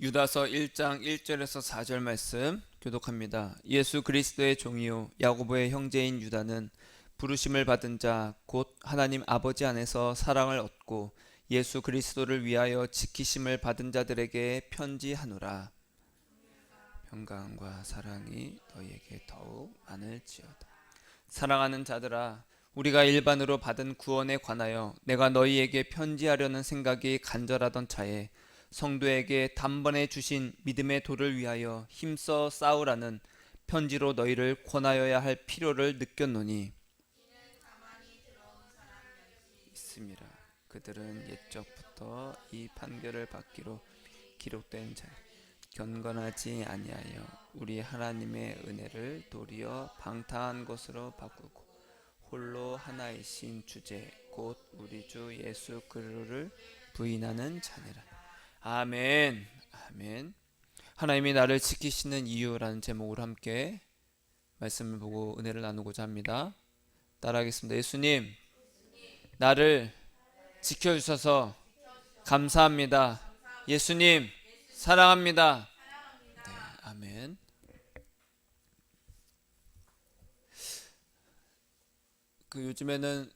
유다서 1장 1절에서 4절 말씀 교독합니다. 예수 그리스도의 종이요 야고보의 형제인 유다는 부르심을 받은 자 곧 하나님 아버지 안에서 사랑을 얻고 예수 그리스도를 위하여 지키심을 받은 자들에게 편지하노라. 평강과 사랑이 너희에게 더욱 많을지어다. 사랑하는 자들아, 우리가 일반으로 받은 구원에 관하여 내가 너희에게 편지하려는 생각이 간절하던 차에 성도에게 단번에 주신 믿음의 도를 위하여 힘써 싸우라는 편지로 너희를 권하여야 할 필요를 느꼈노니 있습니다. 그들은 옛적부터 이 판결을 받기로 기록된 자 경건하지 아니하여 우리 하나님의 은혜를 도리어 방탕한 것으로 바꾸고 홀로 하나이신 주제 곧 우리 주 예수 그리스도를 부인하는 자니라. 아멘. 아멘. 하나님이 나를 지키시는 이유라는 제목으로 함께 말씀을 보고 은혜를 나누고자 합니다. 따라하겠습니다. 예수님, 나를 지켜주셔서 감사합니다. 예수님, 사랑합니다. 네, 아멘. 요즘에는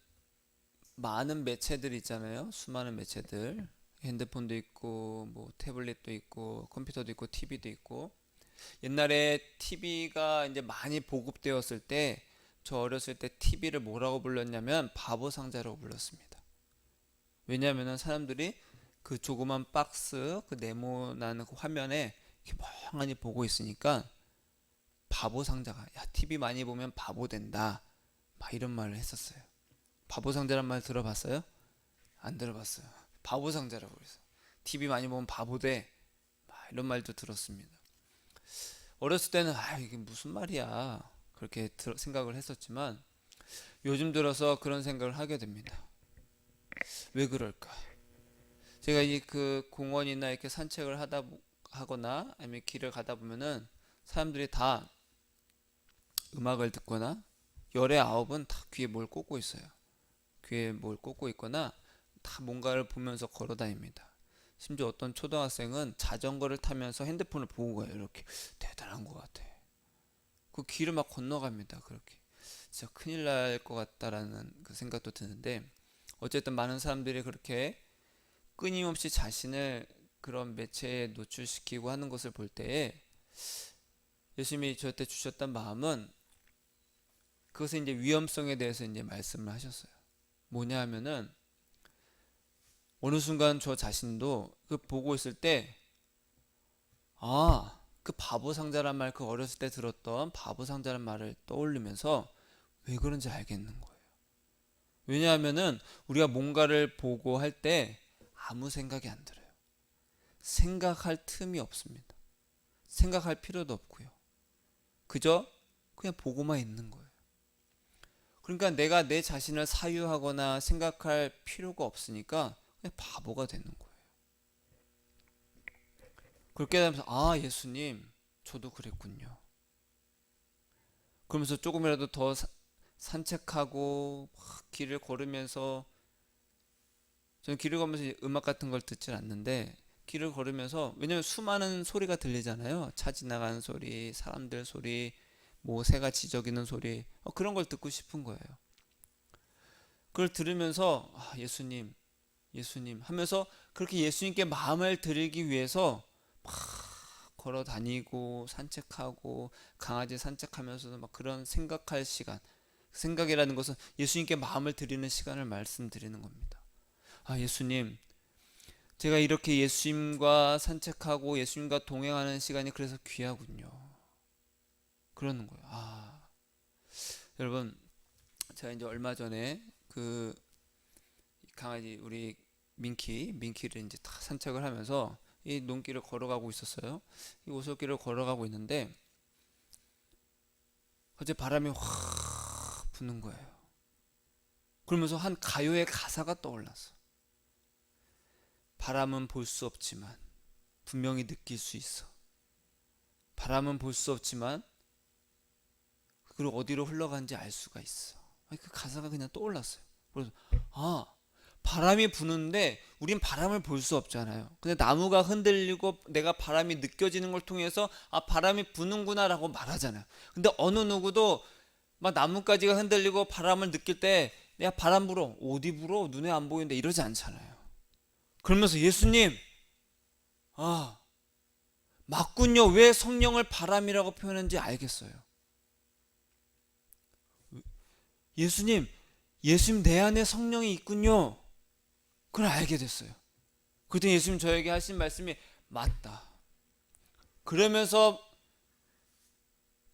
많은 매체들 있잖아요. 수많은 매체들. 핸드폰도 있고, 뭐 태블릿도 있고, 컴퓨터도 있고, TV도 있고. 옛날에 TV가 이제 많이 보급되었을 때, 저 어렸을 때 TV를 뭐라고 불렀냐면 바보 상자라고 불렀습니다. 왜냐하면 사람들이 그 조그만 박스, 그 네모난 그 화면에 이렇게 멍하니 보고 있으니까 바보 상자가, 야, TV 많이 보면 바보 된다. 막 이런 말을 했었어요. 바보 상자란 말 들어봤어요? 안 들어봤어요. 바보 상자라고 그래서 TV 많이 보면 바보 돼. 막 이런 말도 들었습니다. 어렸을 때는 이게 무슨 말이야 그렇게 생각을 했었지만 요즘 들어서 그런 생각을 하게 됩니다. 왜 그럴까? 제가 이 그 공원이나 이렇게 산책을 하거나 아니면 길을 가다 보면은 사람들이 다 음악을 듣거나 열의 아홉은 다 귀에 뭘 꽂고 있어요. 귀에 뭘 꽂고 있거나 다 뭔가를 보면서 걸어 다닙니다. 심지어 어떤 초등학생은 자전거를 타면서 핸드폰을 보고 가요. 이렇게 대단한 것 같아. 그 길을 막 건너갑니다. 그렇게 진짜 큰일 날 것 같다라는 그 생각도 드는데 어쨌든 많은 사람들이 그렇게 끊임없이 자신을 그런 매체에 노출시키고 하는 것을 볼 때에 예수님이 저한테 주셨던 마음은 그것의 이제 위험성에 대해서 이제 말씀을 하셨어요. 뭐냐 하면은 어느 순간 저 자신도 그 보고 있을 때 그 바보 상자란 말, 그 어렸을 때 들었던 바보 상자란 말을 떠올리면서 왜 그런지 알겠는 거예요. 왜냐하면은 우리가 뭔가를 보고 할 때 아무 생각이 안 들어요. 생각할 틈이 없습니다. 생각할 필요도 없고요. 그저 그냥 보고만 있는 거예요. 그러니까 내가 내 자신을 사유하거나 생각할 필요가 없으니까 그냥 바보가 되는 거예요. 그렇게 되면서 예수님 저도 그랬군요. 그러면서 조금이라도 더 산책하고 막 길을 걸으면서 저는 길을 걸으면서 음악 같은 걸 듣질 않는데 길을 걸으면서 왜냐면 수많은 소리가 들리잖아요. 차 지나가는 소리, 사람들 소리, 뭐 새가 지저귀는 소리 그런 걸 듣고 싶은 거예요. 그걸 들으면서 예수님, 예수님 하면서 그렇게 예수님께 마음을 드리기 위해서 막 걸어 다니고 산책하고 강아지 산책하면서도 막 그런 생각할 시간, 생각이라는 것은 예수님께 마음을 드리는 시간을 말씀드리는 겁니다. 예수님, 제가 이렇게 예수님과 산책하고 예수님과 동행하는 시간이 그래서 귀하군요. 그러는 거예요. 여러분, 제가 이제 얼마 전에 그 강아지 우리 민키를 이제 다 산책을 하면서 이 논길을 걸어가고 있었어요. 이 오솔길을 걸어가고 있는데 갑자기 바람이 확 부는 거예요. 그러면서 한 가요의 가사가 떠올랐어. 바람은 볼 수 없지만 분명히 느낄 수 있어. 바람은 볼 수 없지만 그리고 어디로 흘러가는지 알 수가 있어. 그 가사가 그냥 떠올랐어요. 그래서 바람이 부는데 우린 바람을 볼 수 없잖아요. 근데 나무가 흔들리고 내가 바람이 느껴지는 걸 통해서 아, 바람이 부는구나라고 말하잖아요. 근데 어느 누구도 막 나뭇가지가 흔들리고 바람을 느낄 때 야, 바람 불어. 어디 불어? 눈에 안 보이는데 이러지 않잖아요. 그러면서 예수님, 아, 맞군요. 왜 성령을 바람이라고 표현했는지 알겠어요. 예수님, 예수님 내 안에 성령이 있군요. 그걸 알게 됐어요. 그때 예수님 저에게 하신 말씀이 맞다. 그러면서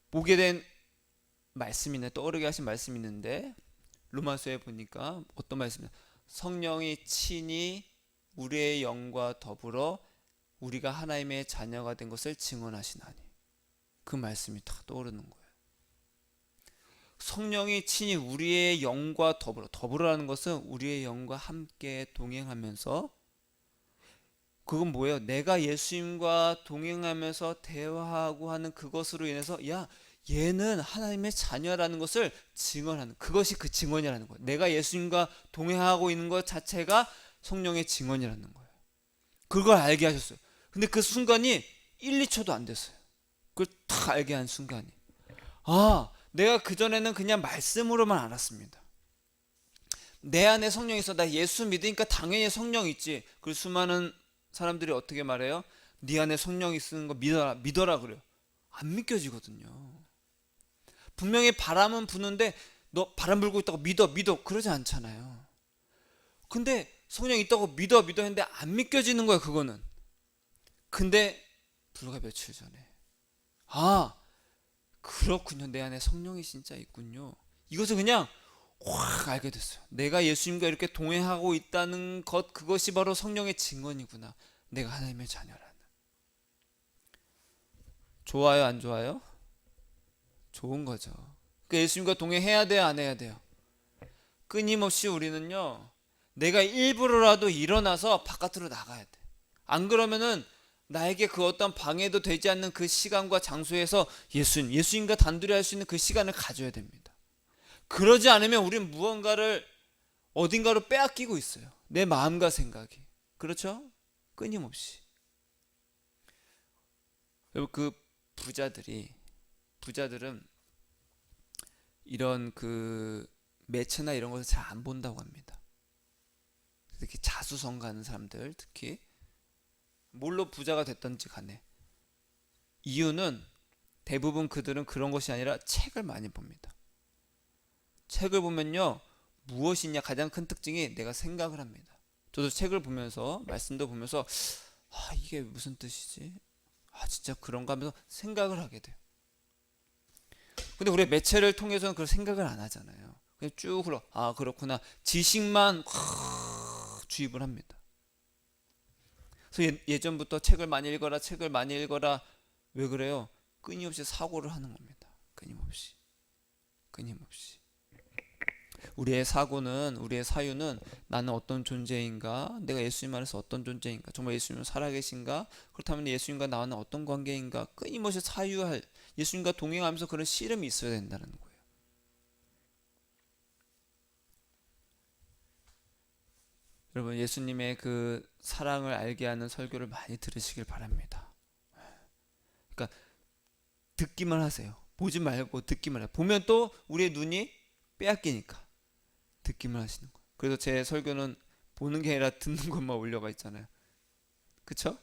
보게 된 말씀이네, 떠오르게 하신 말씀이 있는데 로마서에 보니까 어떤 말씀이냐, 성령이 친히 우리의 영과 더불어 우리가 하나님의 자녀가 된 것을 증언하시나니. 그 말씀이 딱 떠오르는 거예요. 성령이 친히 우리의 영과 더불어라는 것은 우리의 영과 함께 동행하면서, 그건 뭐예요? 내가 예수님과 동행하면서 대화하고 하는 그것으로 인해서 야, 얘는 하나님의 자녀라는 것을 증언하는, 그것이 그 증언이라는 거예요. 내가 예수님과 동행하고 있는 것 자체가 성령의 증언이라는 거예요. 그걸 알게 하셨어요. 근데 그 순간이 1, 2초도 안 됐어요. 그걸 딱 알게 한 순간이, 아, 내가 그전에는 그냥 말씀으로만 알았습니다. 내 안에 성령이 있어. 나 예수 믿으니까 당연히 성령이 있지. 그 수많은 사람들이 어떻게 말해요? 네 안에 성령이 있는 거 믿어라 그래요. 안 믿겨지거든요. 분명히 바람은 부는데 너 바람 불고 있다고 믿어 그러지 않잖아요. 근데 성령이 있다고 믿어 했는데 안 믿겨지는 거야, 그거는. 근데 불과 며칠 전에, 아, 그렇군요. 내 안에 성령이 진짜 있군요. 이것을 그냥 확 알게 됐어요. 내가 예수님과 이렇게 동행하고 있다는 것, 그것이 바로 성령의 증언이구나. 내가 하나님의 자녀라는. 좋아요, 안 좋아요? 좋은 거죠. 그 예수님과 동행해야 돼요, 안 해야 돼요? 끊임없이 우리는요, 내가 일부러라도 일어나서 바깥으로 나가야 돼. 안 그러면은 나에게 그 어떤 방해도 되지 않는 그 시간과 장소에서 예수님과 단둘이 할 수 있는 그 시간을 가져야 됩니다. 그러지 않으면 우린 무언가를 어딘가로 빼앗기고 있어요. 내 마음과 생각이. 그렇죠? 끊임없이. 그 부자들은 이런 그 매체나 이런 것을 잘 안 본다고 합니다. 특히 자수성 가는 사람들, 특히 뭘로 부자가 됐던지 간에, 이유는 대부분 그들은 그런 것이 아니라 책을 많이 봅니다. 책을 보면요, 무엇이냐, 가장 큰 특징이 내가 생각을 합니다. 저도 책을 보면서, 말씀도 보면서, 아, 이게 무슨 뜻이지? 아, 진짜 그런가 하면서 생각을 하게 돼요. 근데 우리 매체를 통해서는 그런 생각을 안 하잖아요. 그냥 쭉 흘러, 아, 그렇구나. 지식만 주입을 합니다. 그래서 예전부터 책을 많이 읽어라. 왜 그래요? 끊임없이 사고를 하는 겁니다. 끊임없이. 우리의 사고는, 우리의 사유는 나는 어떤 존재인가? 내가 예수님 안에서 어떤 존재인가? 정말 예수님은 살아계신가? 그렇다면 예수님과 나와는 어떤 관계인가? 끊임없이 사유할, 예수님과 동행하면서 그런 씨름이 있어야 된다는 거예요. 여러분, 예수님의 그 사랑을 알게 하는 설교를 많이 들으시길 바랍니다. 그러니까 듣기만 하세요. 보지 말고 듣기만 해요. 보면 또 우리의 눈이 빼앗기니까 듣기만 하시는 거예요. 그래서 제 설교는 보는 게 아니라 듣는 것만 올려가 있잖아요. 그쵸?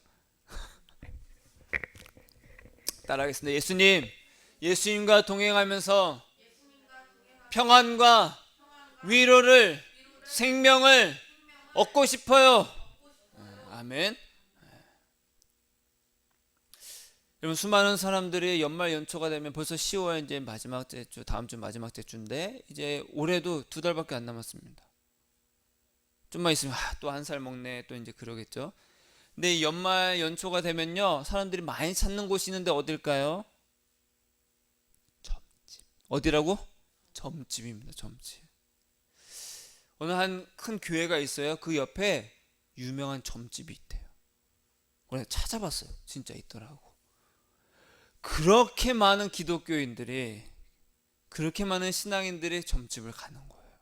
따라하겠습니다. 예수님과 동행하면서 평안과 위로를, 생명을 얻고 싶어요. 아멘. 여러분, 수많은 사람들이 연말 연초가 되면 벌써 10월 이제 마지막 주, 다음 주 마지막 주인데 이제 올해도 2달밖에 안 남았습니다. 좀만 있으면 또 한 살 먹네, 또 이제 그러겠죠. 근데 연말 연초가 되면요, 사람들이 많이 찾는 곳이 있는데 어딜까요? 점집. 어디라고? 점집입니다. 점집. 어느 한 큰 교회가 있어요. 그 옆에 유명한 점집이 있대요. 그래서 찾아봤어요. 진짜 있더라고. 그렇게 많은 기독교인들이, 그렇게 많은 신앙인들이 점집을 가는 거예요.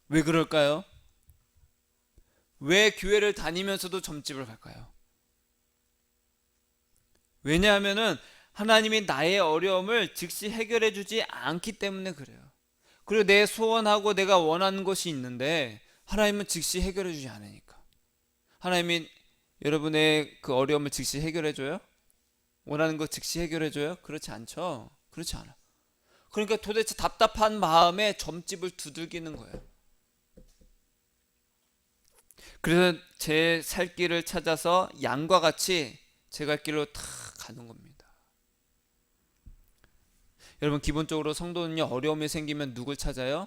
왜 그럴까요? 왜 교회를 다니면서도 점집을 갈까요? 왜냐하면은 하나님이 나의 어려움을 즉시 해결해 주지 않기 때문에 그래요. 그리고 내 소원하고 내가 원하는 것이 있는데 하나님은 즉시 해결해 주지 않으니까. 하나님이 여러분의 그 어려움을 즉시 해결해 줘요? 원하는 거 즉시 해결해 줘요? 그렇지 않죠. 그렇지 않아. 그러니까 도대체 답답한 마음에 점집을 두들기는 거예요. 그래서 제 살 길을 찾아서 양과 같이 제 갈 길로 다 가는 겁니다. 여러분, 기본적으로 성도는요, 어려움이 생기면 누굴 찾아요?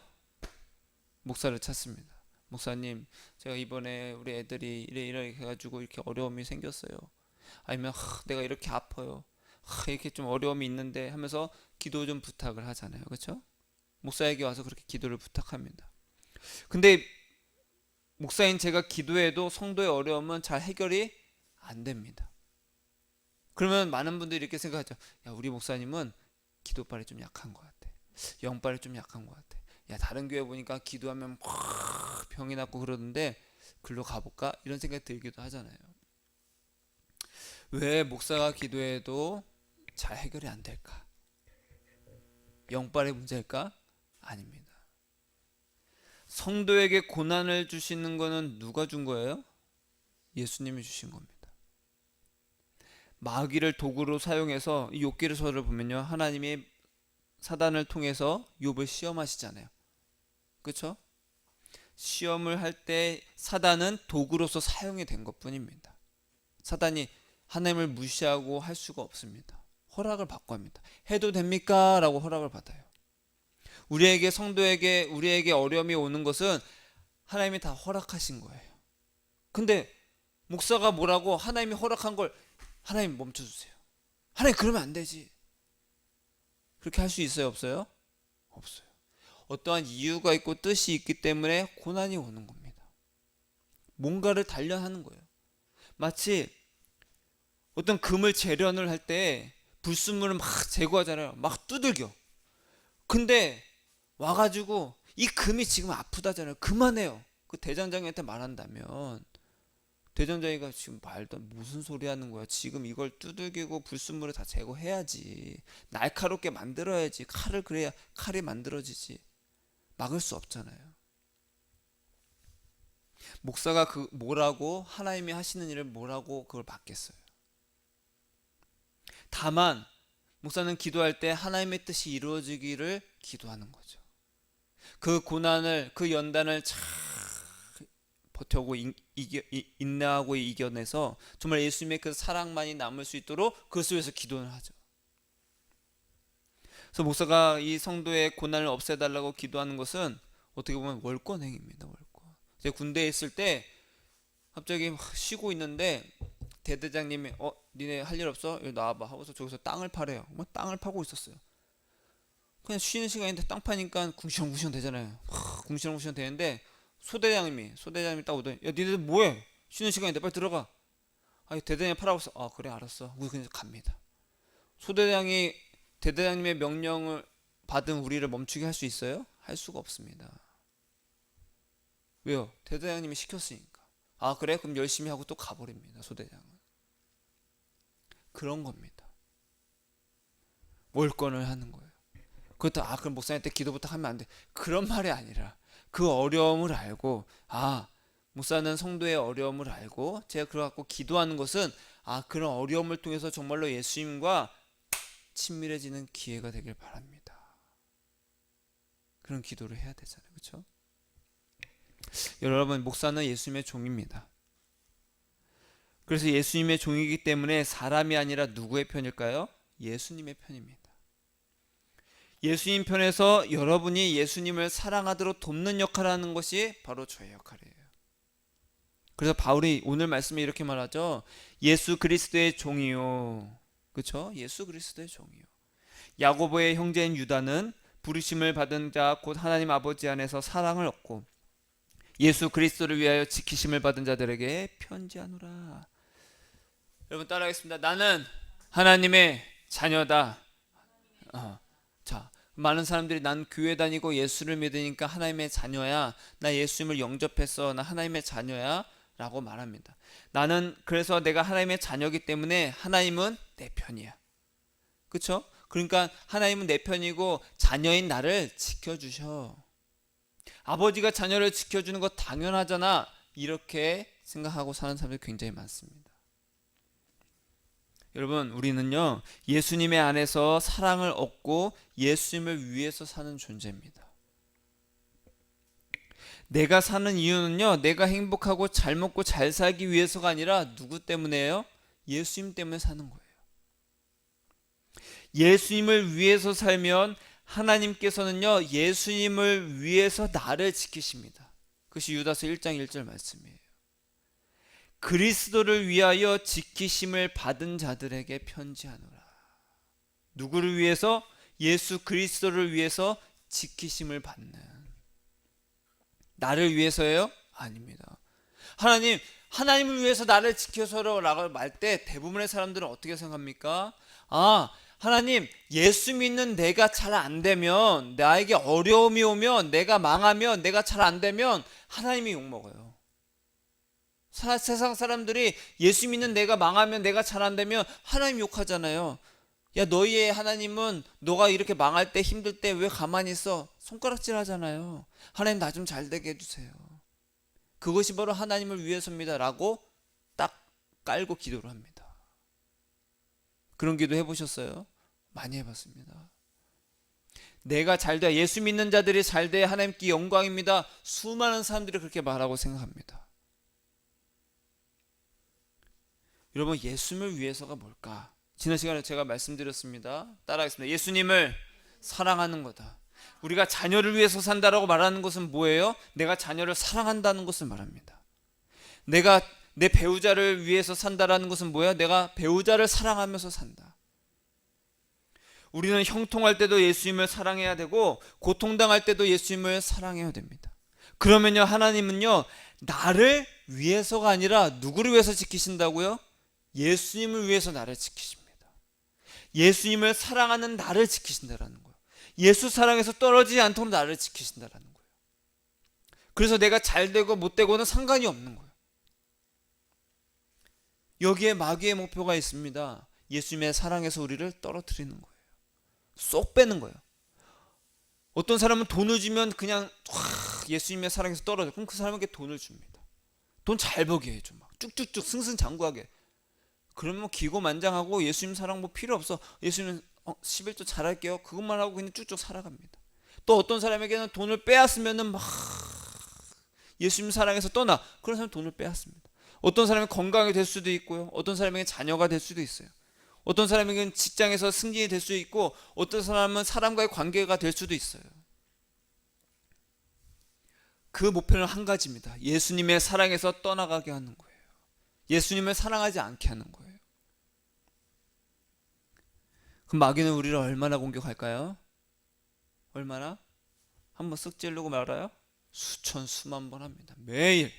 목사를 찾습니다. 목사님, 제가 이번에 우리 애들이 이래 해가지고 이렇게 어려움이 생겼어요. 아니면 내가 이렇게 아파요. 이렇게 좀 어려움이 있는데 하면서 기도 좀 부탁을 하잖아요. 그렇죠? 목사에게 와서 그렇게 기도를 부탁합니다. 근데 목사인 제가 기도해도 성도의 어려움은 잘 해결이 안 됩니다. 그러면 많은 분들이 이렇게 생각하죠. 야, 우리 목사님은 기도발이 좀 약한 것 같아. 영발이 좀 약한 것 같아. 야, 다른 교회 보니까 기도하면 확 병이 낫고 그러는데 글로 가볼까? 이런 생각이 들기도 하잖아요. 왜 목사가 기도해도 잘 해결이 안 될까? 영발의 문제일까? 아닙니다. 성도에게 고난을 주시는 거는 누가 준 거예요? 예수님이 주신 겁니다. 마귀를 도구로 사용해서 이 욥기서를 보면요, 하나님이 사단을 통해서 욥을 시험하시잖아요. 그렇죠? 시험을 할 때 사단은 도구로서 사용이 된 것뿐입니다. 사단이 하나님을 무시하고 할 수가 없습니다. 허락을 받고 합니다. 해도 됩니까? 라고 허락을 받아요. 우리에게, 성도에게, 우리에게 어려움이 오는 것은 하나님이 다 허락하신 거예요. 근데 목사가 뭐라고 하나님이 허락한 걸 하나님 멈춰주세요. 하나님 그러면 안 되지. 그렇게 할 수 있어요? 없어요? 없어요. 어떠한 이유가 있고 뜻이 있기 때문에 고난이 오는 겁니다. 뭔가를 단련하는 거예요. 마치 어떤 금을 재련을 할 때 불순물을 막 제거하잖아요. 막 두들겨. 근데 와가지고 이 금이 지금 아프다잖아요. 그만해요. 그 대장장이한테 말한다면 대장장이가 지금 말도 무슨 소리 하는 거야. 지금 이걸 두들기고 불순물을 다 제거해야지. 날카롭게 만들어야지. 칼을 그래야 칼이 만들어지지. 막을 수 없잖아요. 목사가 그 뭐라고 하나님이 하시는 일을 뭐라고 그걸 막겠어요. 다만 목사는 기도할 때 하나님의 뜻이 이루어지기를 기도하는 거죠. 그 고난을, 그 연단을 잘 버텨고 인내하고 이겨내서 정말 예수님의 그 사랑만이 남을 수 있도록 그것을 위해서 기도를 하죠. 그래서 목사가 이 성도의 고난을 없애달라고 기도하는 것은 어떻게 보면 월권행입니다. 월권. 제가 군대에 있을 때 갑자기 막 쉬고 있는데 대대장님이 니네 할 일 없어? 여기 나와봐 하고서 저기서 땅을 파래요. 뭐 땅을 파고 있었어요. 그냥 쉬는 시간인데 땅 파니까 궁시렁궁시렁 되잖아요. 궁시렁궁시렁 되는데 소대장님이 딱 오더니 야 니네들 뭐해? 쉬는 시간인데 빨리 들어가. 아니 대대장이 파라고 했어. 아 그래 알았어. 우리 그냥 갑니다. 소대장이 대대장님의 명령을 받은 우리를 멈추게 할 수 있어요? 할 수가 없습니다. 왜요? 대대장님이 시켰으니까. 아 그래? 그럼 열심히 하고 또 가버립니다. 소대장은. 그런 겁니다. 월권을 하는 거예요. 그렇다. 그럼 목사님한테 기도 부탁하면 안 돼. 그런 말이 아니라 그 어려움을 알고 목사는 성도의 어려움을 알고 제가 그래갖고 기도하는 것은 그런 어려움을 통해서 정말로 예수님과 친밀해지는 기회가 되길 바랍니다. 그런 기도를 해야 되잖아요. 그렇죠? 여러분, 목사는 예수님의 종입니다. 그래서 예수님의 종이기 때문에 사람이 아니라 누구의 편일까요? 예수님의 편입니다. 예수님 편에서 여러분이 예수님을 사랑하도록 돕는 역할을 하는 것이 바로 저의 역할이에요. 그래서 바울이 오늘 말씀에 이렇게 말하죠. 예수 그리스도의 종이요. 그렇죠? 예수 그리스도의 종이요. 야고보의 형제인 유다는 부르심을 받은 자 곧 하나님 아버지 안에서 사랑을 얻고 예수 그리스도를 위하여 지키심을 받은 자들에게 편지하노라. 여러분 따라하겠습니다. 나는 하나님의 자녀다. 자, 많은 사람들이 난 교회 다니고 예수를 믿으니까 하나님의 자녀야, 나 예수님을 영접했어, 나 하나님의 자녀야 라고 말합니다. 나는 그래서 내가 하나님의 자녀이기 때문에 하나님은 내 편이야. 그렇죠? 그러니까 하나님은 내 편이고 자녀인 나를 지켜주셔. 아버지가 자녀를 지켜주는 거 당연하잖아, 이렇게 생각하고 사는 사람들이 굉장히 많습니다. 여러분, 우리는요 예수님의 안에서 사랑을 얻고 예수님을 위해서 사는 존재입니다. 내가 사는 이유는요 내가 행복하고 잘 먹고 잘 살기 위해서가 아니라 누구 때문에요? 예수님 때문에 사는 거예요. 예수님을 위해서 살면 하나님께서는요 예수님을 위해서 나를 지키십니다. 그것이 유다서 1장 1절 말씀이에요. 그리스도를 위하여 지키심을 받은 자들에게 편지하노라. 누구를 위해서? 예수 그리스도를 위해서 지키심을 받는. 나를 위해서예요? 아닙니다. 하나님을 위해서 나를 지켜서라고 말 때 대부분의 사람들은 어떻게 생각합니까? 하나님, 예수 믿는 내가 잘 안 되면, 나에게 어려움이 오면, 내가 망하면, 내가 잘 안 되면 하나님이 욕먹어요. 세상 사람들이 예수 믿는 내가 망하면, 내가 잘 안 되면 하나님 욕하잖아요. 야, 너희의 하나님은 너가 이렇게 망할 때, 힘들 때 왜 가만히 있어? 손가락질 하잖아요. 하나님, 나 좀 잘 되게 해주세요. 그것이 바로 하나님을 위해서입니다 라고 딱 깔고 기도를 합니다. 그런 기도 해보셨어요? 많이 해봤습니다. 내가 잘 돼야, 예수 믿는 자들이 잘 돼야 하나님께 영광입니다. 수많은 사람들이 그렇게 말하고 생각합니다. 여러분, 예수님을 위해서가 뭘까? 지난 시간에 제가 말씀드렸습니다. 따라하겠습니다. 예수님을 사랑하는 거다. 우리가 자녀를 위해서 산다라고 말하는 것은 뭐예요? 내가 자녀를 사랑한다는 것을 말합니다. 내가 내 배우자를 위해서 산다라는 것은 뭐야? 내가 배우자를 사랑하면서 산다. 우리는 형통할 때도 예수님을 사랑해야 되고 고통당할 때도 예수님을 사랑해야 됩니다. 그러면요 하나님은요 나를 위해서가 아니라 누구를 위해서 지키신다고요? 예수님을 위해서 나를 지키십니다. 예수님을 사랑하는 나를 지키신다라는 거예요. 예수 사랑에서 떨어지지 않도록 나를 지키신다라는 거예요. 그래서 내가 잘 되고 못 되고는 상관이 없는 거예요. 여기에 마귀의 목표가 있습니다. 예수님의 사랑에서 우리를 떨어뜨리는 거예요. 쏙 빼는 거예요. 어떤 사람은 돈을 주면 그냥 예수님의 사랑에서 떨어져. 그럼 그 사람에게 돈을 줍니다. 돈 잘 벌게 해줘. 막 쭉쭉쭉 승승장구하게. 그러면 뭐 기고만장하고 예수님 사랑 뭐 필요 없어. 예수님 11조 잘할게요. 그것만 하고 그냥 쭉쭉 살아갑니다. 또 어떤 사람에게는 돈을 빼앗으면은 막 예수님 사랑에서 떠나. 그런 사람은 돈을 빼앗습니다. 어떤 사람은 건강이 될 수도 있고요. 어떤 사람에게 자녀가 될 수도 있어요. 어떤 사람에게는 직장에서 승진이 될 수도 있고 어떤 사람은 사람과의 관계가 될 수도 있어요. 그 목표는 한 가지입니다. 예수님의 사랑에서 떠나가게 하는 거예요. 예수님을 사랑하지 않게 하는 거예요. 그럼 마귀는 우리를 얼마나 공격할까요? 얼마나? 한번 쓱 찌르고 말아요? 수천 수만 번 합니다. 매일.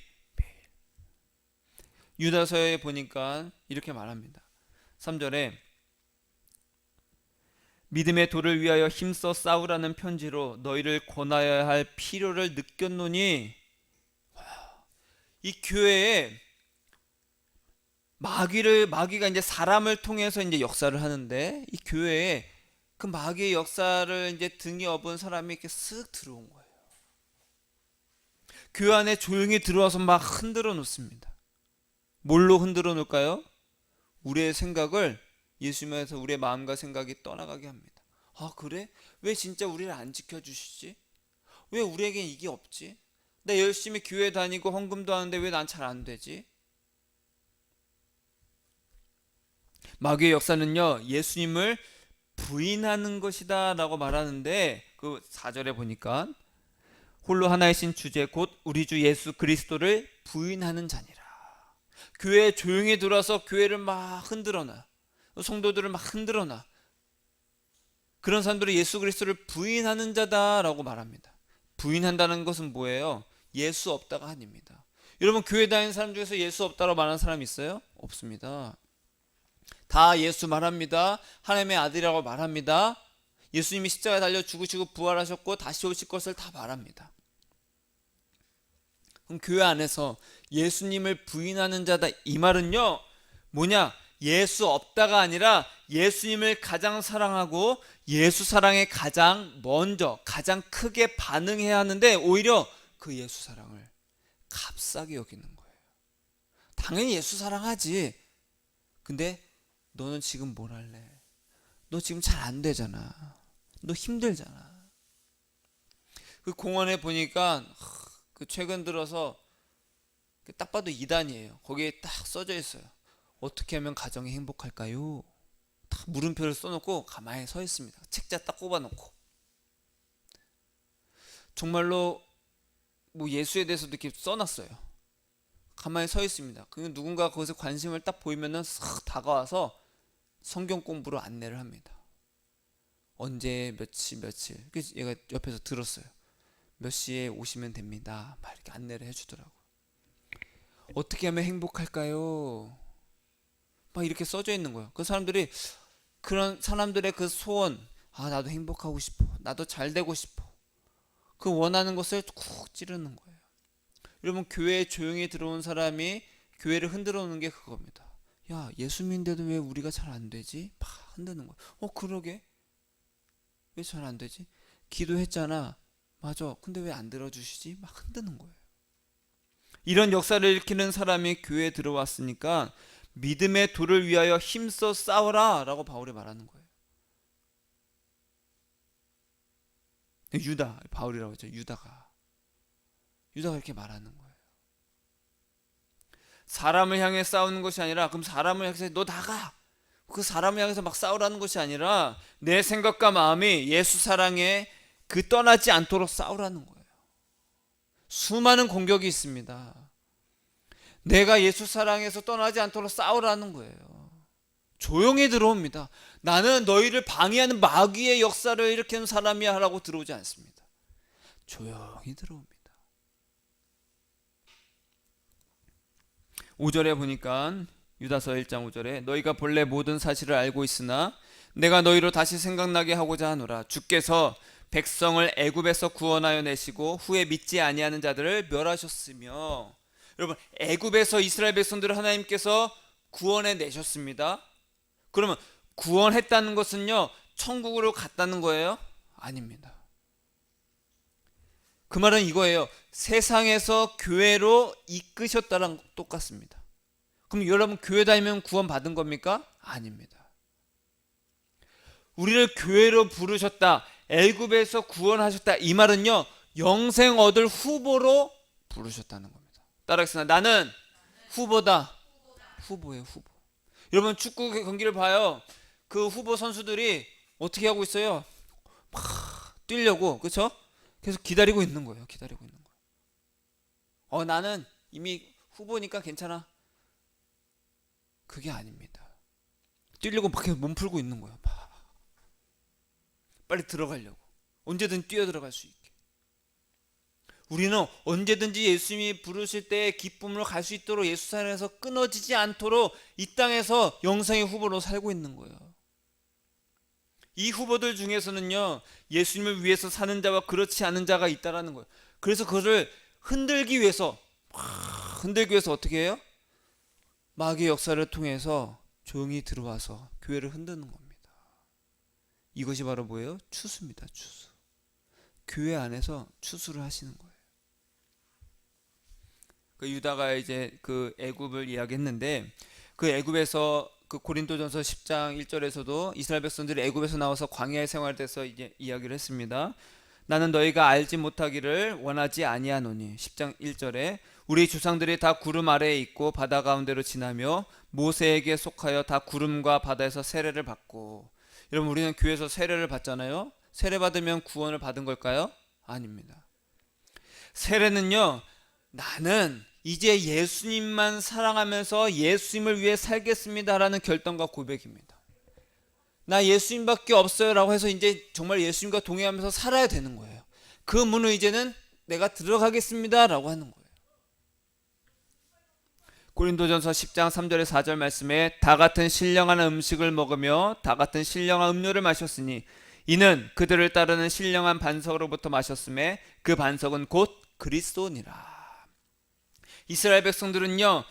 유다서에 보니까 이렇게 말합니다. 3절에 믿음의 도를 위하여 힘써 싸우라는 편지로 너희를 권하여야 할 필요를 느꼈노니. 이 교회에 마귀가 이제 사람을 통해서 이제 역사를 하는데 이 교회에 그 마귀의 역사를 이제 등에 업은 사람이 이렇게 쓱 들어온 거예요. 교회 안에 조용히 들어와서 막 흔들어 놓습니다. 뭘로 흔들어 놓을까요? 우리의 생각을 예수님에서 우리의 마음과 생각이 떠나가게 합니다. 그래? 왜 진짜 우리를 안 지켜주시지? 왜 우리에겐 이게 없지? 나 열심히 교회 다니고 헌금도 하는데 왜 난 잘 안 되지? 마귀의 역사는요 예수님을 부인하는 것이다 라고 말하는데 그 4절에 보니까 홀로 하나이신 주제 곧 우리 주 예수 그리스도를 부인하는 자니라. 교회에 조용히 들어와서 교회를 막 흔들어놔. 성도들을 막 흔들어놔. 그런 사람들이 예수 그리스도를 부인하는 자다라고 말합니다. 부인한다는 것은 뭐예요? 예수 없다가 아닙니다. 여러분 교회 다니는 사람 중에서 예수 없다고 말하는 사람 있어요? 없습니다. 다 예수 말합니다. 하나님의 아들이라고 말합니다. 예수님이 십자가에 달려 죽으시고 부활하셨고 다시 오실 것을 다 말합니다. 그럼 교회 안에서 예수님을 부인하는 자다, 이 말은요 뭐냐, 예수 없다가 아니라 예수님을 가장 사랑하고 예수 사랑에 가장 먼저 가장 크게 반응해야 하는데 오히려 그 예수 사랑을 값싸게 여기는 거예요. 당연히 예수 사랑하지. 근데 너는 지금 뭘 할래? 너 지금 잘 안 되잖아. 너 힘들잖아. 그 공원에 보니까 그 최근 들어서 딱 봐도 2단이에요. 거기에 딱 써져 있어요. 어떻게 하면 가정이 행복할까요? 딱 물음표를 써놓고 가만히 서 있습니다. 책자 딱 꼽아놓고. 정말로 뭐 예수에 대해서도 이렇게 써놨어요. 가만히 서 있습니다. 그 누군가 거기서 관심을 딱 보이면은 싹 다가와서 성경 공부로 안내를 합니다. 언제 며칠 그래서 얘가 옆에서 들었어요. 몇 시에 오시면 됩니다. 막 이렇게 안내를 해주더라고요. 어떻게 하면 행복할까요? 막 이렇게 써져 있는 거예요. 그 사람들이 그런 사람들의 그 소원, 나도 행복하고 싶어, 나도 잘 되고 싶어, 그 원하는 것을 쿡 찌르는 거예요. 여러분, 교회에 조용히 들어온 사람이 교회를 흔들어 놓는 게 그겁니다. 야, 예수 믿는데도 왜 우리가 잘 안 되지? 막 흔드는 거예요. 그러게, 왜 잘 안 되지? 기도했잖아. 맞아. 근데 왜 안 들어주시지? 막 흔드는 거예요. 이런 역사를 일으키는 사람이 교회에 들어왔으니까 믿음의 도를 위하여 힘써 싸워라 라고 바울이 말하는 거예요. 유다, 바울이라고 했죠. 유다가 이렇게 말하는 거예요. 사람을 향해 싸우는 것이 아니라, 그럼 사람을 향해서 너 나가, 그 사람을 향해서 막 싸우라는 것이 아니라 내 생각과 마음이 예수 사랑에 그 떠나지 않도록 싸우라는 거예요. 수많은 공격이 있습니다. 내가 예수 사랑에서 떠나지 않도록 싸우라는 거예요. 조용히 들어옵니다. 나는 너희를 방해하는 마귀의 역사를 일으키는 사람이야 라고 들어오지 않습니다. 조용히 들어옵니다. 5절에 보니까 유다서 1장 5절에 너희가 본래 모든 사실을 알고 있으나 내가 너희로 다시 생각나게 하고자 하노라. 주께서 백성을 애굽에서 구원하여 내시고 후에 믿지 아니하는 자들을 멸하셨으며. 여러분, 애굽에서 이스라엘 백성들을 하나님께서 구원해 내셨습니다. 그러면 구원했다는 것은요 천국으로 갔다는 거예요? 아닙니다. 그 말은 이거예요. 세상에서 교회로 이끄셨다랑 똑같습니다. 그럼 여러분, 교회 다니면 구원 받은 겁니까? 아닙니다. 우리를 교회로 부르셨다, 애굽에서 구원하셨다, 이 말은요 영생 얻을 후보로 부르셨다는 겁니다. 따라하겠습니다. 나는 후보다. 후보예요, 후보. 여러분, 축구 경기를 봐요. 그 후보 선수들이 어떻게 하고 있어요? 막 뛰려고, 그렇죠? 계속 기다리고 있는 거예요. 기다리고 있는 거예요. 나는 이미 후보니까 괜찮아. 그게 아닙니다. 뛰려고 막 몸 풀고 있는 거예요. 빨리 들어가려고. 언제든 뛰어 들어갈 수 있게. 우리는 언제든지 예수님이 부르실 때 기쁨으로 갈 수 있도록 예수 사랑에서 끊어지지 않도록 이 땅에서 영생의 후보로 살고 있는 거예요. 이 후보들 중에서는요 예수님을 위해서 사는 자와 그렇지 않은 자가 있다라는 거예요. 그래서 그것을 흔들기 위해서 어떻게 해요? 마귀의 역사를 통해서 조용히 들어와서 교회를 흔드는 겁니다. 이것이 바로 뭐예요? 추수입니다. 추수. 교회 안에서 추수를 하시는 거예요. 그 유다가 이제 그 애굽을 이야기했는데, 그 애굽에서 그 고린도전서 10장 1절에서도 이스라엘 백성들이 애굽에서 나와서 광야의 생활에서 이제 이야기를 했습니다. 나는 너희가 알지 못하기를 원하지 아니하노니. 10장 1절에 우리 조상들이 다 구름 아래에 있고 바다 가운데로 지나며 모세에게 속하여 다 구름과 바다에서 세례를 받고. 여러분, 우리는 교회에서 세례를 받잖아요. 세례 받으면 구원을 받은 걸까요? 아닙니다. 세례는요, 나는 이제 예수님만 사랑하면서 예수님을 위해 살겠습니다라는 결단과 고백입니다. 나 예수님밖에 없어요 라고 해서 이제 정말 예수님과 동행하면서 살아야 되는 거예요. 그 문을 이제는 내가 들어가겠습니다 라고 하는 거예요. 고린도전서 10장 3절에 4절 말씀에 다 같은 신령한 음식을 먹으며 다 같은 신령한 음료를 마셨으니 이는 그들을 따르는 신령한 반석으로부터 마셨음에 그 반석은 곧 그리스도니라. 이스라엘 백성들은요,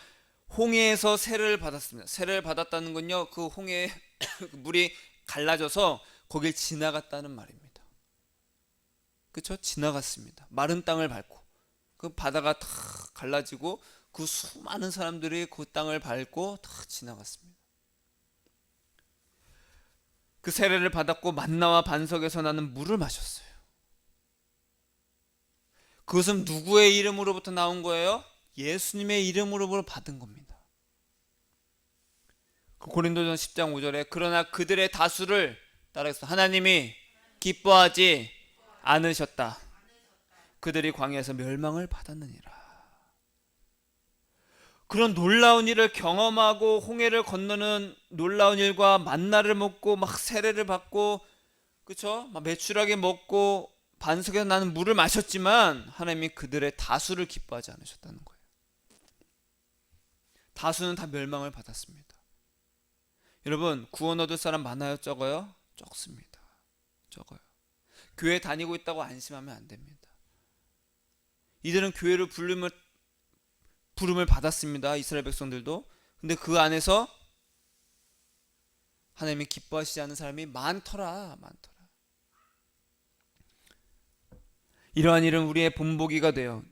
홍해에서 세례를 받았습니다. 세례를 받았다는 건요, 그 홍해에 물이 갈라져서 거길 지나갔다는 말입니다. 그렇죠? 지나갔습니다. 마른 땅을 밟고 그 바다가 다 갈라지고 그 수많은 사람들이 그 땅을 밟고 다 지나갔습니다. 그 세례를 받았고 만나와 반석에서 나는 물을 마셨어요. 그것은 누구의 이름으로부터 나온 거예요? 예수님의 이름으로 받은 겁니다. 고린도전 10장 5절에 그러나 그들의 다수를 따라서 하나님이 기뻐하지 않으셨다. 그들이 광야에서 멸망을 받았느니라. 그런 놀라운 일을 경험하고 홍해를 건너는 놀라운 일과 만나를 먹고 막 세례를 받고, 그렇죠? 막 메추라기 먹고 반석에서 나는 물을 마셨지만 하나님이 그들의 다수를 기뻐하지 않으셨다는 거예요. 다수는 다 멸망을 받았습니다. 여러분, 구원 얻을 사람 많아요? 적어요? 적습니다. 적어요. 교회 다니고 있다고 안심하면 안 됩니다. 이들은 교회를 부름을 받았습니다. 이스라엘 백성들도. 근데 그 안에서 하나님이 기뻐하시지 않는 사람이 많더라. 이러한 일은 우리의 본보기가 돼요.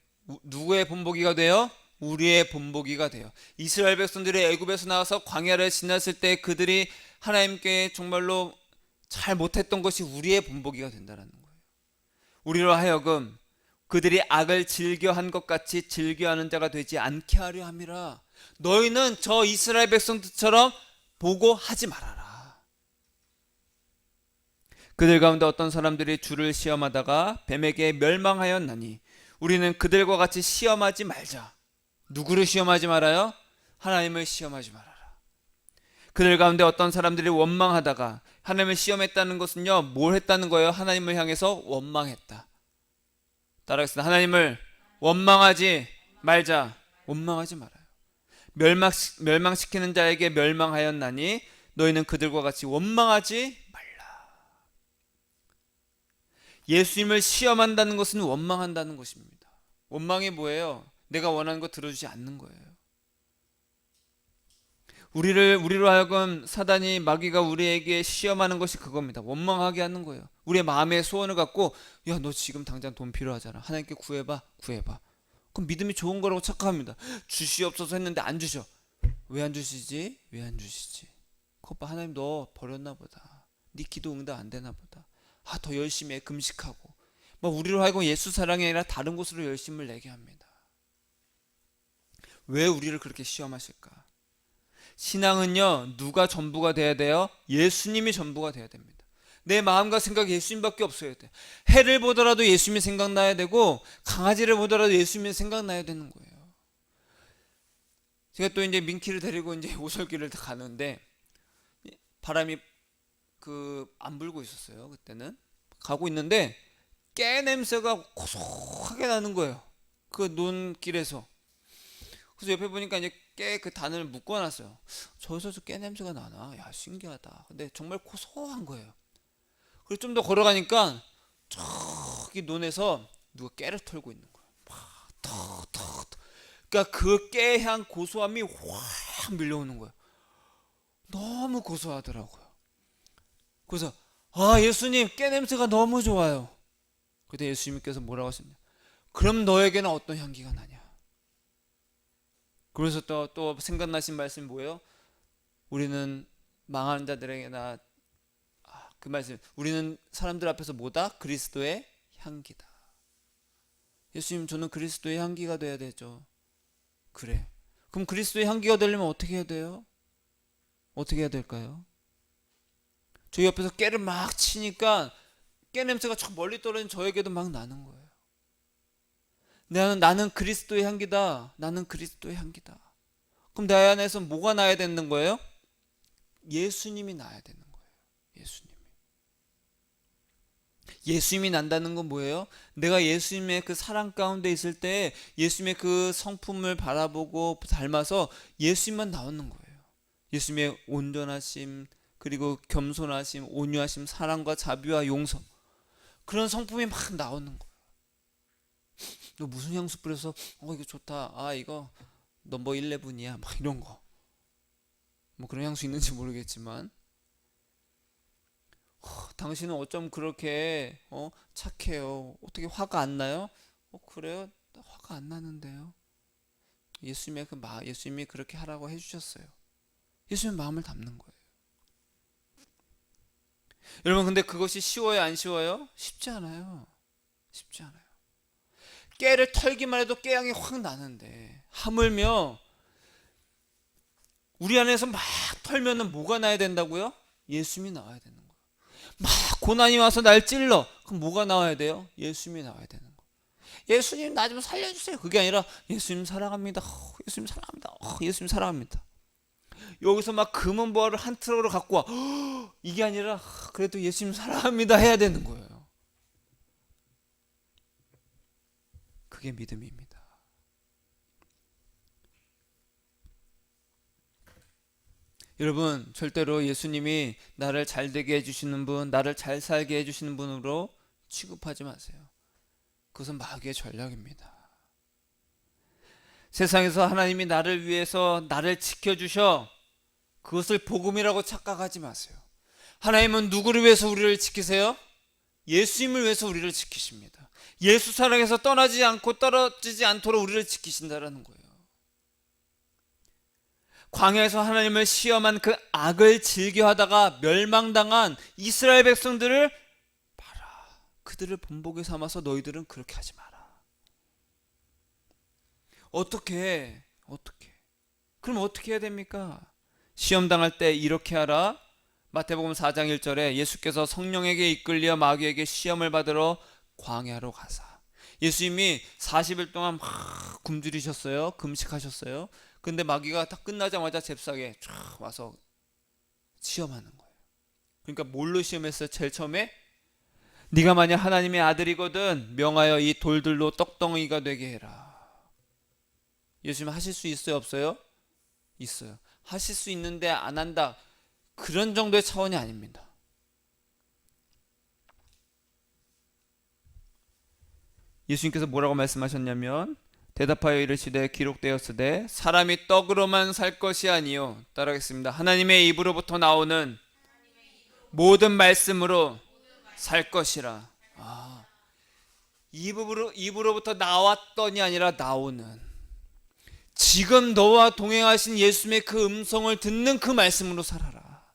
누구의 본보기가 돼요? 우리의 본보기가 돼요. 이스라엘 백성들이 애굽에서 나와서 광야를 지났을 때 그들이 하나님께 정말로 잘 못했던 것이 우리의 본보기가 된다는 거예요. 우리로 하여금 그들이 악을 즐겨한 것 같이 즐겨하는 자가 되지 않게 하려 함이라. 너희는 저 이스라엘 백성들처럼 보고 하지 말아라. 그들 가운데 어떤 사람들이 주를 시험하다가 뱀에게 멸망하였나니 우리는 그들과 같이 시험하지 말자. 누구를 시험하지 말아요? 하나님을 시험하지 말아라. 그들 가운데 어떤 사람들이 원망하다가 하나님을 시험했다는 것은요, 뭘 했다는 거예요? 하나님을 향해서 원망했다. 따라하겠습니다. 하나님을 원망하지 말자. 원망하지 말아요. 멸망시키는 자에게 멸망하였나니 너희는 그들과 같이 원망하지 말라. 예수님을 시험한다는 것은 원망한다는 것입니다. 원망이 뭐예요? 내가 원하는 거 들어주지 않는 거예요. 우리로 하여금 사단이, 마귀가 우리에게 시험하는 것이 그겁니다. 원망하게 하는 거예요. 우리의 마음의 소원을 갖고, 야, 너 지금 당장 돈 필요하잖아. 하나님께 구해봐. 그럼 믿음이 좋은 거라고 착각합니다. 주시옵소서 했는데 안 주셔. 왜 안 주시지? 그것 봐, 하나님 너 버렸나 보다. 네 기도 응답 안 되나 보다. 더 열심히 해, 금식하고. 우리로 하여금 예수 사랑이 아니라 다른 곳으로 열심을 내게 합니다. 왜 우리를 그렇게 시험하실까? 신앙은요, 누가 전부가 돼야 돼요? 예수님이 전부가 돼야 됩니다. 내 마음과 생각이 예수님밖에 없어야 돼. 해를 보더라도 예수님이 생각나야 되고, 강아지를 보더라도 예수님이 생각나야 되는 거예요. 제가 또 이제 민키를 데리고 이제 오솔길을 가는데, 바람이 안 불고 있었어요. 그때는 가고 있는데 깨 냄새가 고소하게 나는 거예요. 그 논길에서. 그래서 옆에 보니까 이제 깨 그 단을 묶어놨어요. 저기서 깨 냄새가 나나? 야, 신기하다. 근데 정말 고소한 거예요. 그리고 좀 더 걸어가니까 저기 논에서 누가 깨를 털고 있는 거예요. 그러니까 그 깨향 고소함이 확 밀려오는 거예요. 너무 고소하더라고요. 그래서 예수님, 깨 냄새가 너무 좋아요. 그때 예수님께서 뭐라고 하셨냐? 그럼 너에게는 어떤 향기가 나냐? 그래서 또 생각나신 말씀이 뭐예요? 우리는 망하는 자들에게나 그 말씀, 우리는 사람들 앞에서 뭐다? 그리스도의 향기다. 예수님, 저는 그리스도의 향기가 돼야 되죠. 그래. 그럼 그리스도의 향기가 되려면 어떻게 해야 돼요? 어떻게 해야 될까요? 저 옆에서 깨를 막 치니까 깨 냄새가 저 멀리 떨어진 저에게도 막 나는 거예요. 나는 그리스도의 향기다. 나는 그리스도의 향기다. 그럼 내 안에서 뭐가 나야 되는 거예요? 예수님이 나야 되는 거예요. 예수님이 난다는 건 뭐예요? 내가 예수님의 그 사랑 가운데 있을 때 예수님의 그 성품을 바라보고 닮아서 예수님만 나오는 거예요. 예수님의 온전하심, 그리고 겸손하심, 온유하심, 사랑과 자비와 용서, 그런 성품이 막 나오는 거예요. 너 무슨 향수 뿌려서 이거 좋다, 이거 넘버 11이야, 막 이런 거. 뭐 그런 향수 있는지 모르겠지만, 당신은 어쩜 그렇게 착해요? 어떻게 화가 안 나요? 그래요? 화가 안 나는데요. 예수님이 그렇게 하라고 해주셨어요. 예수님 마음을 담는 거예요. 여러분, 근데 그것이 쉬워요, 안 쉬워요? 쉽지 않아요. 쉽지 않아요. 깨를 털기만 해도 깨양이 확 나는데, 하물며 우리 안에서 막 털면은 뭐가 나야 된다고요? 예수님이 나와야 되는 거예요. 막 고난이 와서 날 찔러. 그럼 뭐가 나와야 돼요? 예수님이 나와야 되는 거예요. 예수님 나 좀 살려주세요. 그게 아니라 예수님 사랑합니다. 예수님 사랑합니다. 예수님 사랑합니다. 여기서 막 금은보화를 한 트럭으로 갖고 와. 이게 아니라 그래도 예수님 사랑합니다 해야 되는 거예요. 그게 믿음입니다. 여러분, 절대로 예수님이 나를 잘 되게 해주시는 분, 나를 잘 살게 해주시는 분으로 취급하지 마세요. 그것은 마귀의 전략입니다. 세상에서 하나님이 나를 위해서 나를 지켜주셔, 그것을 복음이라고 착각하지 마세요. 하나님은 누구를 위해서 우리를 지키세요? 예수님을 위해서 우리를 지키십니다. 예수 사랑에서 떠나지 않고 떨어지지 않도록 우리를 지키신다라는 거예요. 광야에서 하나님을 시험한 그 악을 즐겨하다가 멸망당한 이스라엘 백성들을 봐라, 그들을 본보기 삼아서 너희들은 그렇게 하지 마라. 어떻게 그럼 어떻게 해야 됩니까? 시험 당할 때 이렇게 하라. 마태복음 4장 1절에 예수께서 성령에게 이끌려 마귀에게 시험을 받으러 광야로 가사. 예수님이 40일 동안 막 굶주리셨어요. 금식하셨어요. 근데 마귀가 다 끝나자마자 잽싸게 쫙 와서 시험하는 거예요. 그러니까 뭘로 시험했어요? 제일 처음에 네가 만약 하나님의 아들이거든 명하여 이 돌들로 떡덩이가 되게 해라. 예수님 하실 수 있어요, 없어요? 있어요. 하실 수 있는데 안 한다, 그런 정도의 차원이 아닙니다. 예수님께서 뭐라고 말씀하셨냐면 대답하여 이르시되 기록되었으되 사람이 떡으로만 살 것이 아니요, 따라하겠습니다. 하나님의 입으로부터 나오는 모든 말씀으로 살 것이라. 입으로부터 나왔더니 아니라 나오는, 지금 너와 동행하신 예수님의 그 음성을 듣는 그 말씀으로 살아라.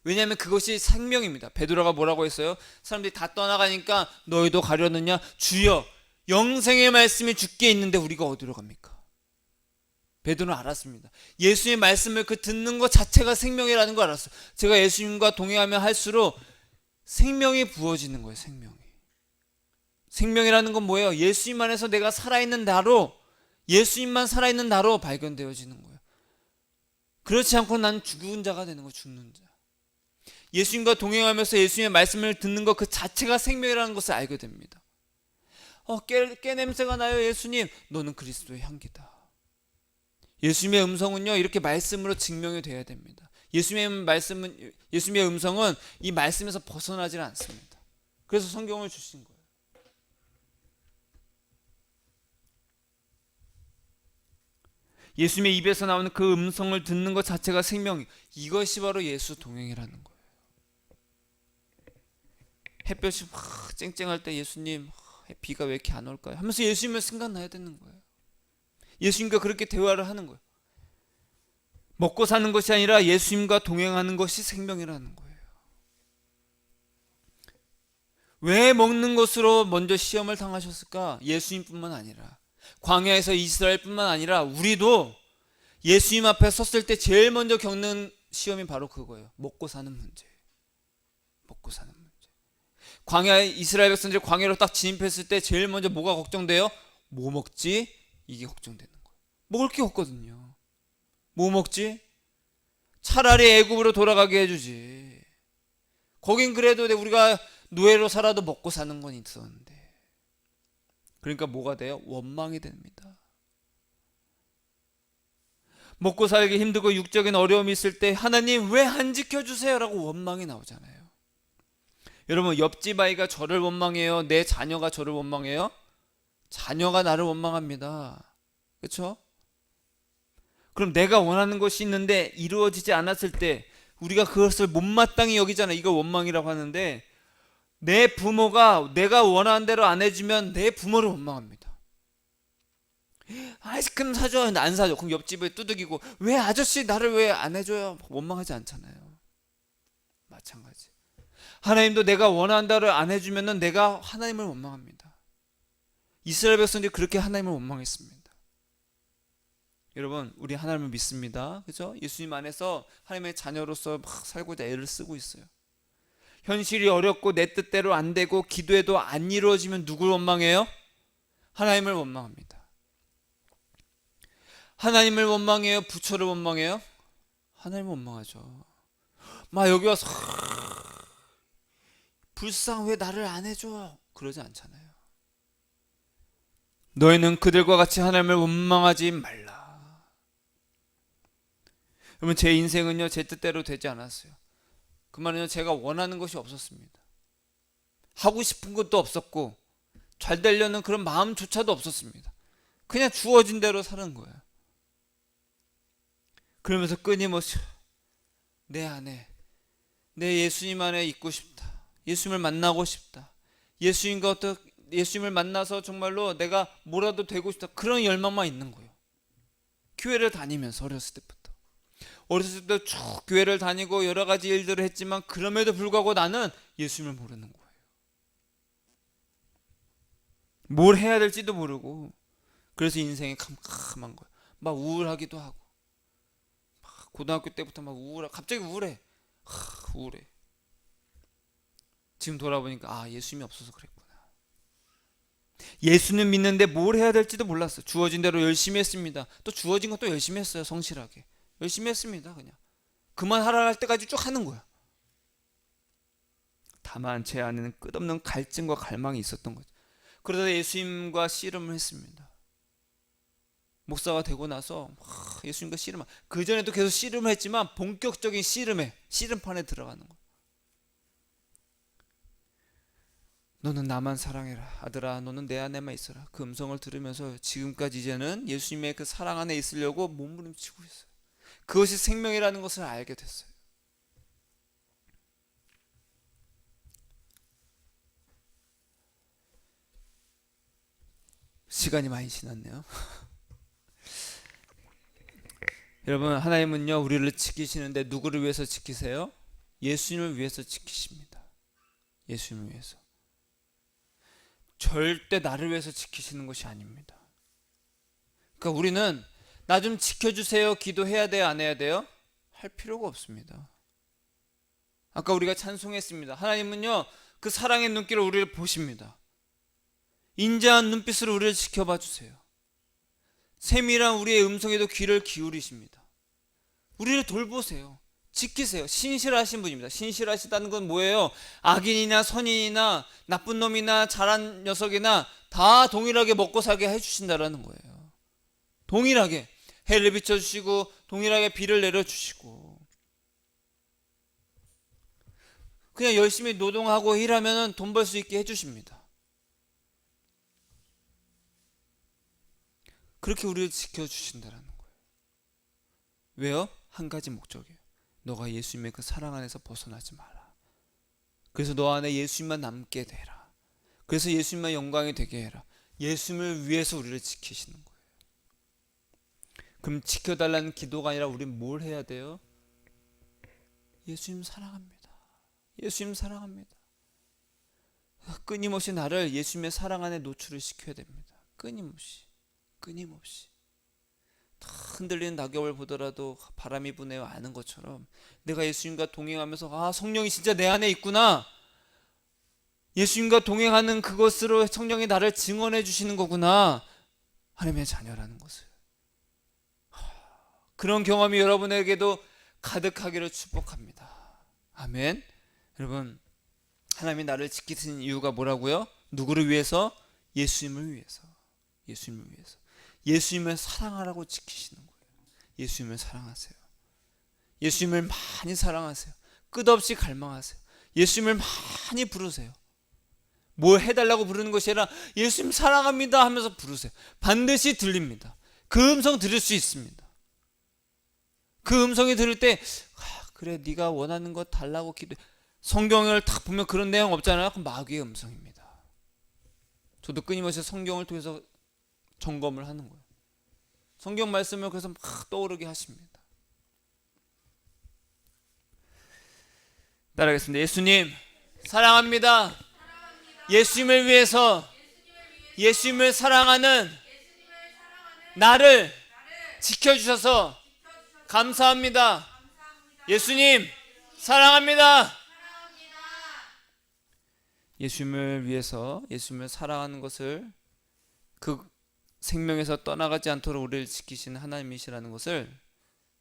왜냐하면 그것이 생명입니다. 베드로가 뭐라고 했어요? 사람들이 다 떠나가니까 너희도 가려느냐? 주여, 영생의 말씀이 주께 있는데 우리가 어디로 갑니까? 베드로는 알았습니다. 예수님의 말씀을 그 듣는 것 자체가 생명이라는 걸 알았어요. 제가 예수님과 동행하면 할수록 생명이 부어지는 거예요. 생명이라는 건 뭐예요? 예수님 안에서 내가 살아있는 나로, 예수님만 살아있는 나로 발견되어지는 거예요. 그렇지 않고 난 죽은 자가 되는 거예요. 죽는 자. 예수님과 동행하면서 예수님의 말씀을 듣는 것 그 자체가 생명이라는 것을 알게 됩니다. 깨 냄새가 나요. 예수님, 너는 그리스도의 향기다. 예수님의 음성은요, 이렇게 말씀으로 증명이 돼야 됩니다. 예수님의 음성은 이 말씀에서 벗어나질 않습니다. 그래서 성경을 주신 거예요. 예수님의 입에서 나오는 그 음성을 듣는 것 자체가 생명, 이것이 바로 예수 동행이라는 거예요. 햇볕이 막 쨍쨍할 때 예수님, 비가 왜 이렇게 안 올까요? 하면서 예수님을 생각나야 되는 거예요. 예수님과 그렇게 대화를 하는 거예요. 먹고 사는 것이 아니라 예수님과 동행하는 것이 생명이라는 거예요. 왜 먹는 것으로 먼저 시험을 당하셨을까? 예수님뿐만 아니라, 광야에서 이스라엘뿐만 아니라 우리도 예수님 앞에 섰을 때 제일 먼저 겪는 시험이 바로 그거예요. 먹고 사는 문제. 광야에 이스라엘 백성들이 광야로 딱 진입했을 때 제일 먼저 뭐가 걱정돼요? 뭐 먹지? 이게 걱정되는 거예요. 먹을 게 없거든요. 뭐 먹지? 차라리 애굽으로 돌아가게 해주지. 거긴 그래도 우리가 노예로 살아도 먹고 사는 건 있었는데. 그러니까 뭐가 돼요? 원망이 됩니다. 먹고 살기 힘들고 육적인 어려움이 있을 때 하나님 왜 안 지켜주세요? 라고 원망이 나오잖아요. 여러분, 옆집 아이가 저를 원망해요? 내 자녀가 저를 원망해요? 자녀가 나를 원망합니다. 그렇죠? 그럼 내가 원하는 것이 있는데 이루어지지 않았을 때 우리가 그것을 못마땅히 여기잖아요. 이걸 원망이라고 하는데, 내 부모가 내가 원하는 대로 안 해주면 내 부모를 원망합니다. 아이스크림 사줘. 안 사줘. 그럼 옆집에 두들기고, 왜 아저씨 나를 왜 안 해줘요? 원망하지 않잖아요. 마찬가지. 하나님도 내가 원하는 대로 안 해주면 내가 하나님을 원망합니다. 이스라엘 백성들이 그렇게 하나님을 원망했습니다. 여러분, 우리 하나님을 믿습니다. 그죠? 예수님 안에서 하나님의 자녀로서 막 살고자 애를 쓰고 있어요. 현실이 어렵고 내 뜻대로 안 되고 기도해도 안 이루어지면 누굴 원망해요? 하나님을 원망합니다. 하나님을 원망해요? 부처를 원망해요? 하나님을 원망하죠. 막 여기 와서 불쌍 왜 나를 안 해줘? 그러지 않잖아요. 너희는 그들과 같이 하나님을 원망하지 말라. 여러분, 제 인생은요 제 뜻대로 되지 않았어요. 그 말은요, 제가 원하는 것이 없었습니다. 하고 싶은 것도 없었고 잘 되려는 그런 마음조차도 없었습니다. 그냥 주어진 대로 사는 거예요. 그러면서 끊임없이 내 안에, 내 예수님 안에 있고 싶다. 예수님을 만나고 싶다. 예수님을 만나서 정말로 내가 뭐라도 되고 싶다. 그런 열망만 있는 거예요. 교회를 다니면서 어렸을 때부터. 어렸을 때 쭉 교회를 다니고 여러 가지 일들을 했지만 그럼에도 불구하고 나는 예수님을 모르는 거예요. 뭘 해야 될지도 모르고, 그래서 인생이 캄캄한 거예요. 막 우울하기도 하고, 막 고등학교 때부터 막 갑자기 우울해. 우울해. 지금 돌아보니까 예수님이 없어서 그랬구나. 예수는 믿는데 뭘 해야 될지도 몰랐어요. 주어진 대로 열심히 했습니다. 또 주어진 것도 열심히 했어요. 성실하게 열심히 했습니다. 그냥 그만하라 할 때까지 쭉 하는 거야. 다만 제 안에는 끝없는 갈증과 갈망이 있었던 거죠. 그러다 예수님과 씨름을 했습니다. 목사가 되고 나서 예수님과 씨름, 그 전에도 계속 씨름을 했지만 본격적인 씨름판에 들어가는 거예요. 너는 나만 사랑해라. 아들아, 너는 내 안에만 있어라. 그 음성을 들으면서 지금까지 이제는 예수님의 그 사랑 안에 있으려고 몸부림치고 있어요. 그것이 생명이라는 것을 알게 됐어요. 시간이 많이 지났네요. 여러분, 하나님은요 우리를 지키시는데 누구를 위해서 지키세요? 예수님을 위해서 지키십니다. 예수님을 위해서. 절대 나를 위해서 지키시는 것이 아닙니다. 그러니까 우리는 나 좀 지켜주세요 기도해야 돼요, 안 해야 돼요? 할 필요가 없습니다. 아까 우리가 찬송했습니다. 하나님은요 그 사랑의 눈길로 우리를 보십니다. 인자한 눈빛으로 우리를 지켜봐 주세요. 세밀한 우리의 음성에도 귀를 기울이십니다. 우리를 돌보세요. 지키세요. 신실하신 분입니다. 신실하시다는 건 뭐예요? 악인이나 선인이나 나쁜 놈이나 잘한 녀석이나 다 동일하게 먹고 살게 해주신다라는 거예요. 동일하게 해를 비춰주시고 동일하게 비를 내려주시고, 그냥 열심히 노동하고 일하면 돈 벌 수 있게 해주십니다. 그렇게 우리를 지켜주신다라는 거예요. 왜요? 한 가지 목적이에요. 너가 예수님의 그 사랑 안에서 벗어나지 마라. 그래서 너 안에 예수님만 남게 되라. 그래서 예수님만 영광이 되게 해라. 예수님을 위해서 우리를 지키시는 거예요. 그럼 지켜달라는 기도가 아니라 우리는 뭘 해야 돼요? 예수님 사랑합니다. 예수님 사랑합니다. 끊임없이 나를 예수님의 사랑 안에 노출을 시켜야 됩니다. 끊임없이. 다 흔들리는 낙엽을 보더라도 바람이 부네요 아는 것처럼 내가 예수님과 동행하면서 성령이 진짜 내 안에 있구나, 예수님과 동행하는 그것으로 성령이 나를 증언해 주시는 거구나, 하나님의 자녀라는 것을, 그런 경험이 여러분에게도 가득하기를 축복합니다. 아멘. 여러분, 하나님이 나를 지키시는 이유가 뭐라고요? 누구를 위해서? 예수님을 위해서. 예수님을 사랑하라고 지키시는 거예요. 예수님을 사랑하세요. 예수님을 많이 사랑하세요. 끝없이 갈망하세요. 예수님을 많이 부르세요. 뭐 해달라고 부르는 것이 아니라 예수님 사랑합니다 하면서 부르세요. 반드시 들립니다. 그 음성 들을 수 있습니다. 그 음성이 들을 때 그래 네가 원하는 것 달라고 기도해. 성경을 딱 보면 그런 내용 없잖아요. 그럼 마귀의 음성입니다. 저도 끊임없이 성경을 통해서 점검을 하는 거예요. 성경 말씀을 그래서 막 떠오르게 하십니다. 따라하겠습니다. 예수님 사랑합니다. 예수님을 위해서 예수님을 사랑하는 나를 지켜주셔서 감사합니다. 예수님 사랑합니다. 예수님을 위해서 예수님을 사랑하는 것을 그 생명에서 떠나가지 않도록 우리를 지키시는 하나님이시라는 것을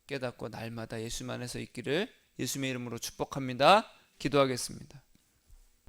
깨닫고 날마다 예수님 안에서 있기를 예수님의 이름으로 축복합니다. 기도하겠습니다.